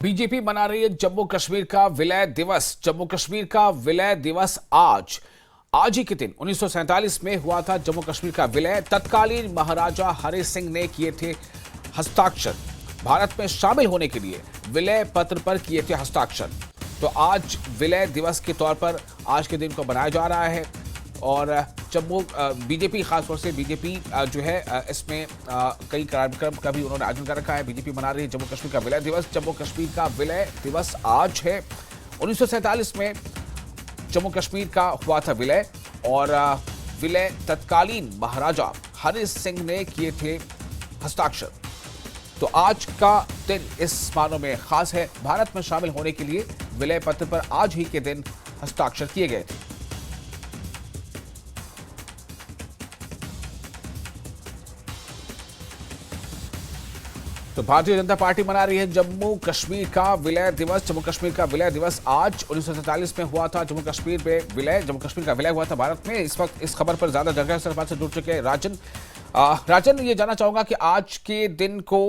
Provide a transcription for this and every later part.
BJP मना रही है जम्मू कश्मीर का विलय दिवस। जम्मू कश्मीर का विलय दिवस आज ही के दिन 1947 में हुआ था जम्मू कश्मीर का विलय। तत्कालीन महाराजा हरि सिंह ने किए थे हस्ताक्षर। भारत में शामिल होने के लिए विलय पत्र पर किए थे हस्ताक्षर। तो आज विलय दिवस के तौर पर आज के दिन को मनाया जा रहा है और जम्मू बीजेपी खासतौर से बीजेपी जो है इसमें कई कार्यक्रम का भी उन्होंने आयोजन कर रखा है। बीजेपी मना रही है जम्मू कश्मीर का विलय दिवस। जम्मू कश्मीर का विलय दिवस आज है। 1947 में जम्मू कश्मीर का हुआ था विलय और विलय तत्कालीन महाराजा हरि सिंह ने किए थे हस्ताक्षर। तो आज का दिन इस मानों में खास है। भारत में शामिल होने के लिए विलय पत्र पर आज ही के दिन हस्ताक्षर किए गए थे। तो भारतीय जनता पार्टी मना रही है जम्मू कश्मीर का विलय दिवस। जम्मू कश्मीर का विलय दिवस आज 1947 में हुआ था। जम्मू कश्मीर में विलय जम्मू कश्मीर का विलय हुआ था भारत में। इस वक्त इस खबर पर ज्यादा जानकारी सरकार से जुड़ चुके हैं राजन, ये जानना चाहूंगा कि आज के दिन को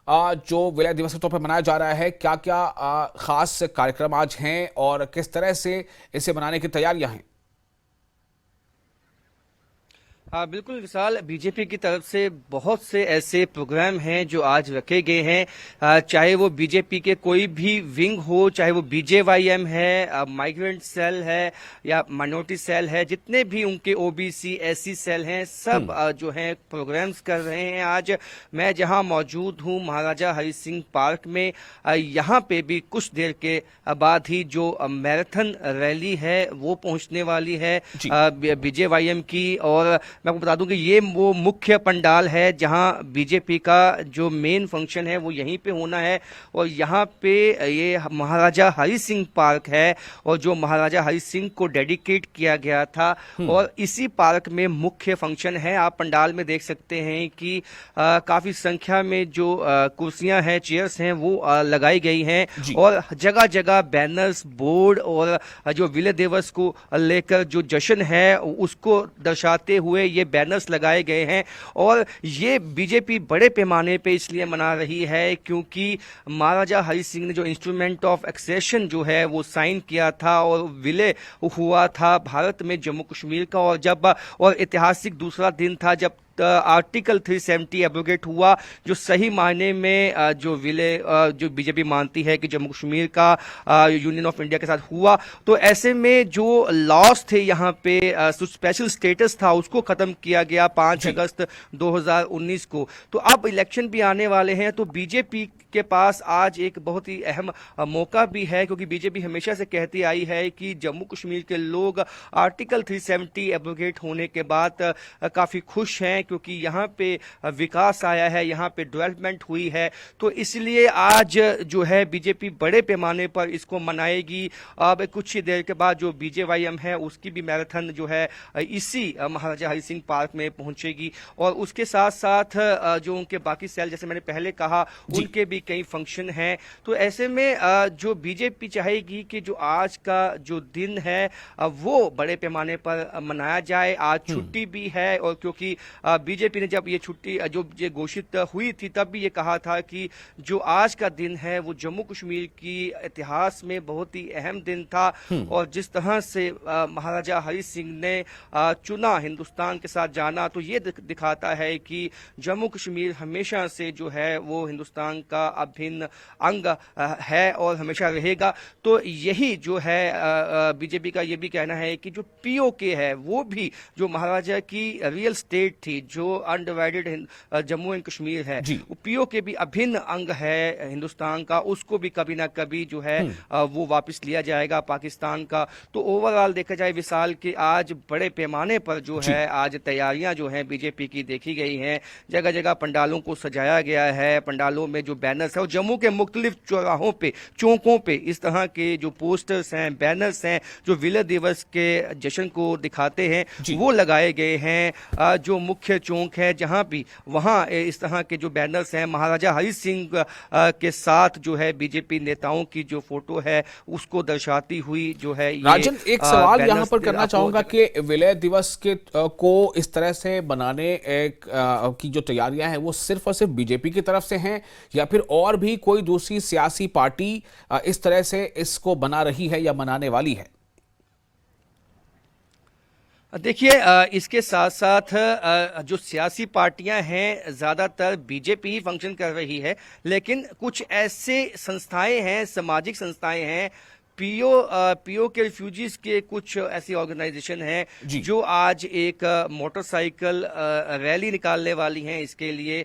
जो विलय दिवस के तौर पर मनाया जा रहा है, क्या क्या खास कार्यक्रम आज हैं और किस तरह से इसे मनाने की तैयारियां हैं? हाँ बिल्कुल विशाल, बीजेपी की तरफ से बहुत से ऐसे प्रोग्राम हैं जो आज रखे गए हैं। चाहे वो बीजेपी के कोई भी विंग हो, चाहे वो बीजेवाईएम है, माइग्रेंट सेल है या माइनॉरिटी सेल है, जितने भी उनके ओबीसी एससी सेल हैं, सब जो हैं प्रोग्राम्स कर रहे हैं। आज मैं जहां मौजूद हूं महाराजा हरि सिंह पार्क में, यहां पे भी कुछ देर के बाद ही जो मैराथन रैली है वो पहुंचने वाली है बीजेवाईएम की। और मैं आपको बता दूं कि ये वो मुख्य पंडाल है जहां बीजेपी का जो मेन फंक्शन है वो यहीं पे होना है। और यहाँ पे ये महाराजा हरि सिंह पार्क है और जो महाराजा हरि सिंह को डेडिकेट किया गया था और इसी पार्क में मुख्य फंक्शन है। आप पंडाल में देख सकते हैं कि काफी संख्या में जो कुर्सियां हैं, चेयर्स हैं, वो लगाई गई हैं और जगह जगह बैनर्स, बोर्ड और जो विलय दिवस को लेकर जो जश्न है उसको दर्शाते हुए ये बैनर्स लगाए गए हैं। और ये बीजेपी बड़े पैमाने पे इसलिए मना रही है क्योंकि महाराजा हरि सिंह ने जो इंस्ट्रूमेंट ऑफ एक्सेशन जो है वो साइन किया था और विलय हुआ था भारत में जम्मू कश्मीर का। और ऐतिहासिक दूसरा दिन था जब आर्टिकल 370 एब्रोगेट हुआ, जो सही मायने में जो विलय जो बीजेपी मानती है कि जम्मू कश्मीर का यूनियन ऑफ इंडिया के साथ हुआ। तो ऐसे में जो लॉस थे यहाँ पे, स्पेशल स्टेटस था, उसको खत्म किया गया 5 अगस्त 2019 को। तो अब इलेक्शन भी आने वाले हैं, तो बीजेपी के पास आज एक बहुत ही अहम मौका भी है क्योंकि बीजेपी हमेशा से कहती आई है कि जम्मू कश्मीर के लोग आर्टिकल 370 एब्रोगेट होने के बाद काफी खुश हैं क्योंकि यहाँ पे विकास आया है, यहाँ पे डेवलपमेंट हुई है। तो इसलिए आज जो है बीजेपी बड़े पैमाने पर इसको मनाएगी। अब कुछ ही देर के बाद जो बीजेवाईएम है उसकी भी मैराथन जो है इसी महाराजा हरि सिंह पार्क में पहुंचेगी और उसके साथ साथ जो उनके बाकी सेल, जैसे मैंने पहले कहा, उनके भी कई फंक्शन हैं। तो ऐसे में जो बीजेपी चाहेगी कि जो आज का जो दिन है वो बड़े पैमाने पर मनाया जाए। आज छुट्टी भी है और क्योंकि बीजेपी ने जब ये छुट्टी जो ये घोषित हुई थी तब भी ये कहा था कि जो आज का दिन है वो जम्मू कश्मीर की इतिहास में बहुत ही अहम दिन था। और जिस तरह से महाराजा हरि सिंह ने चुना हिंदुस्तान के साथ जाना, तो ये दिखाता है कि जम्मू कश्मीर हमेशा से जो है वो हिंदुस्तान का अभिन्न अंग है और हमेशा रहेगा। तो यही जो है बीजेपी का ये भी कहना है कि जो पीओके है वो भी जो महाराजा की रियल स्टेट थी, जो अनडिवाइडेड जम्मू एंड कश्मीर है, पीओके भी अभिन्न अंग है हिंदुस्तान का, उसको भी कभी ना कभी जो है वो वापस लिया जाएगा पाकिस्तान का। तो ओवरऑल देखा जाए विशाल के आज बड़े पैमाने पर जो है आज तैयारियां जो हैं बीजेपी की देखी गई हैं। जगह जगह पंडालों को सजाया गया है, पंडालों में जो बैनर्स है और जम्मू के मुख्तलिफ चौराहों पे, चौकों पे इस तरह के जो पोस्टर्स हैं, बैनर्स हैं जो विलय दिवस के जश्न को दिखाते हैं वो लगाए गए हैं। जो मुख्य मुख्य चौक है, जहां भी वहां इस तरह के जो बैनर्स हैं महाराजा हरि सिंह के साथ जो है बीजेपी नेताओं की जो फोटो है उसको दर्शाती हुई जो है ये राजन, एक सवाल यहाँ बैनर्स पर करना आपको चाहूंगा कि विलय दिवस के को इस तरह से बनाने की जो तैयारियां हैं वो सिर्फ और सिर्फ बीजेपी की तरफ से हैं या फिर और भी कोई दूसरी सियासी पार्टी इस तरह से इसको बना रही है या बनाने वाली है? देखिए, इसके साथ साथ जो सियासी पार्टियां हैं ज़्यादातर बीजेपी ही फंक्शन कर रही है, लेकिन कुछ ऐसे संस्थाएं हैं, सामाजिक संस्थाएं हैं, पीओ के रिफ्यूजीज के कुछ ऐसी ऑर्गेनाइजेशन हैं जो आज एक मोटरसाइकिल रैली निकालने वाली हैं इसके लिए।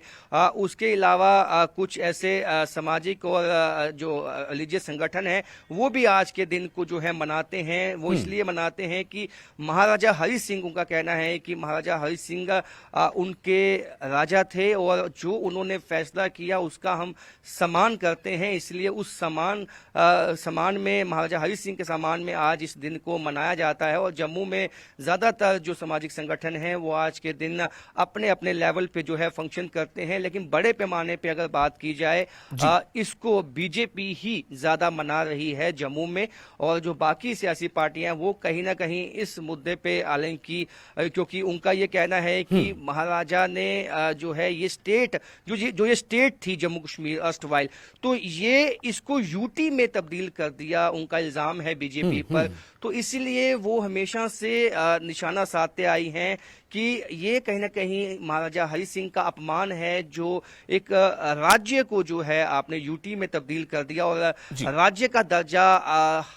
उसके अलावा कुछ ऐसे सामाजिक और जो रिलीजियस संगठन हैं वो भी आज के दिन को जो है मनाते हैं। वो इसलिए मनाते हैं कि महाराजा हरि सिंह, उनका कहना है कि महाराजा हरि सिंह उनके राजा थे और जो उन्होंने फैसला किया उसका हम सम्मान करते हैं, इसलिए उस सम्मान में महाराजा हरि सिंह के सम्मान में आज इस दिन को मनाया जाता है। और जम्मू में ज्यादातर जो सामाजिक संगठन हैं वो आज के दिन अपने अपने लेवल पे जो है फंक्शन करते हैं, लेकिन बड़े पैमाने पे अगर बात की जाए इसको बीजेपी ही ज्यादा मना रही है जम्मू में। और जो बाकी सियासी पार्टियां वो कहीं ना कहीं इस मुद्दे पे हालांकि क्योंकि उनका ये कहना है कि महाराजा ने जो है ये स्टेट जो ये स्टेट थी जम्मू कश्मीर अर्स्टवाइल, तो ये इसको यूटी में तब्दील कर दिया, उनका इल्जाम है बीजेपी पर। तो इसीलिए वो हमेशा से निशाना साधते आई हैं कि ये कहीं ना कहीं महाराजा हरि सिंह का अपमान है जो एक राज्य को जो है आपने यूटी में तब्दील कर दिया और राज्य का दर्जा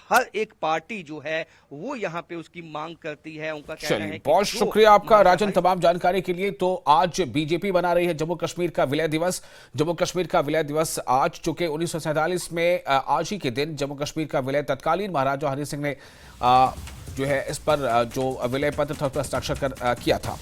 हर एक पार्टी जो है वो यहाँ पे उसकी मांग करती है। उनका कहना है कि बहुत शुक्रिया आपका राजन तमाम जानकारी के लिए। तो आज बीजेपी बना रही है जम्मू कश्मीर का विलय दिवस। जम्मू कश्मीर का विलय दिवस आज, चूंकि 1947 में आज ही के दिन जम्मू कश्मीर का विलय तत्कालीन महाराजा हरि सिंह ने जो है इस पर जो विलय पत्र था उस पर हस्ताक्षर किया था।